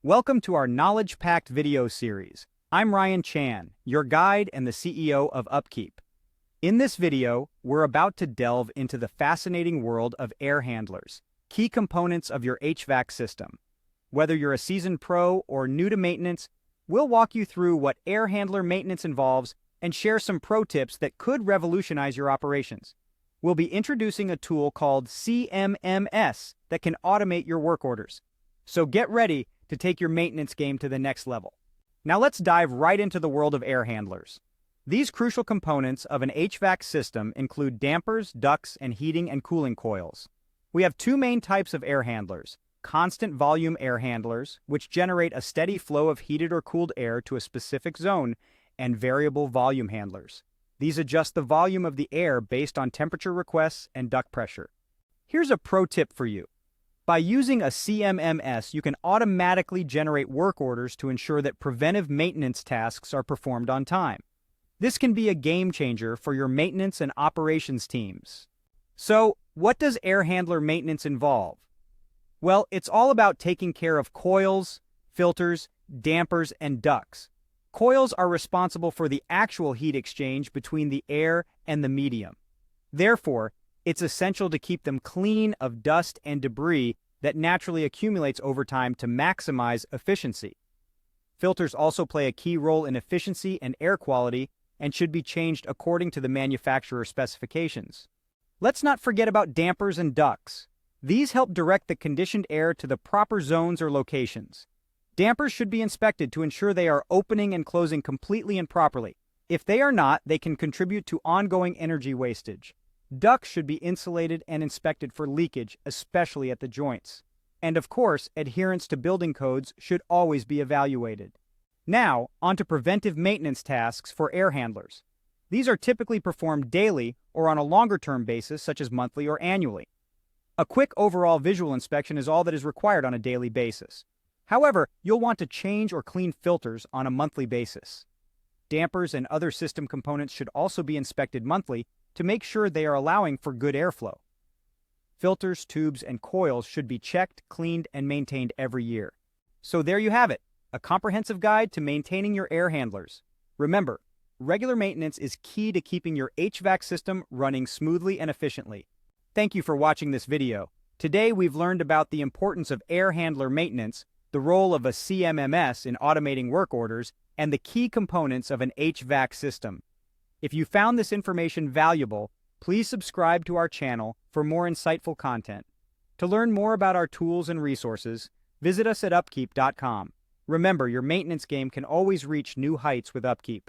Welcome to our knowledge-packed video series. I'm Ryan Chan, your guide and the CEO of UpKeep. In this video, we're about to delve into the fascinating world of air handlers, key components of your HVAC system. Whether you're a seasoned pro or new to maintenance, we'll walk you through what air handler maintenance involves and share some pro tips that could revolutionize your operations. We'll be introducing a tool called CMMS that can automate your work orders. So get ready to take your maintenance game to the next level. Now let's dive right into the world of air handlers. These crucial components of an HVAC system include dampers, ducts, and heating and cooling coils. We have two main types of air handlers: constant volume air handlers, which generate a steady flow of heated or cooled air to a specific zone, and variable volume handlers. These adjust the volume of the air based on temperature requests and duct pressure. Here's a pro tip for you. By using a CMMS, you can automatically generate work orders to ensure that preventive maintenance tasks are performed on time. This can be a game changer for your maintenance and operations teams. So, what does air handler maintenance involve? Well, it's all about taking care of coils, filters, dampers, and ducts. Coils are responsible for the actual heat exchange between the air and the medium. Therefore, it's essential to keep them clean of dust and debris that naturally accumulates over time to maximize efficiency. Filters also play a key role in efficiency and air quality and should be changed according to the manufacturer's specifications. Let's not forget about dampers and ducts. These help direct the conditioned air to the proper zones or locations. Dampers should be inspected to ensure they are opening and closing completely and properly. If they are not, they can contribute to ongoing energy wastage. Ducts should be insulated and inspected for leakage, especially at the joints. And of course, adherence to building codes should always be evaluated. Now, onto preventive maintenance tasks for air handlers. These are typically performed daily or on a longer-term basis, such as monthly or annually. A quick overall visual inspection is all that is required on a daily basis. However, you'll want to change or clean filters on a monthly basis. Dampers and other system components should also be inspected monthly to make sure they are allowing for good airflow. Filters, tubes, and coils should be checked, cleaned, and maintained every year. So there you have it, a comprehensive guide to maintaining your air handlers. Remember, regular maintenance is key to keeping your HVAC system running smoothly and efficiently. Thank you for watching this video. Today we've learned about the importance of air handler maintenance, the role of a CMMS in automating work orders, and the key components of an HVAC system. If you found this information valuable, please subscribe to our channel for more insightful content. To learn more about our tools and resources, visit us at upkeep.com. Remember, your maintenance game can always reach new heights with UpKeep.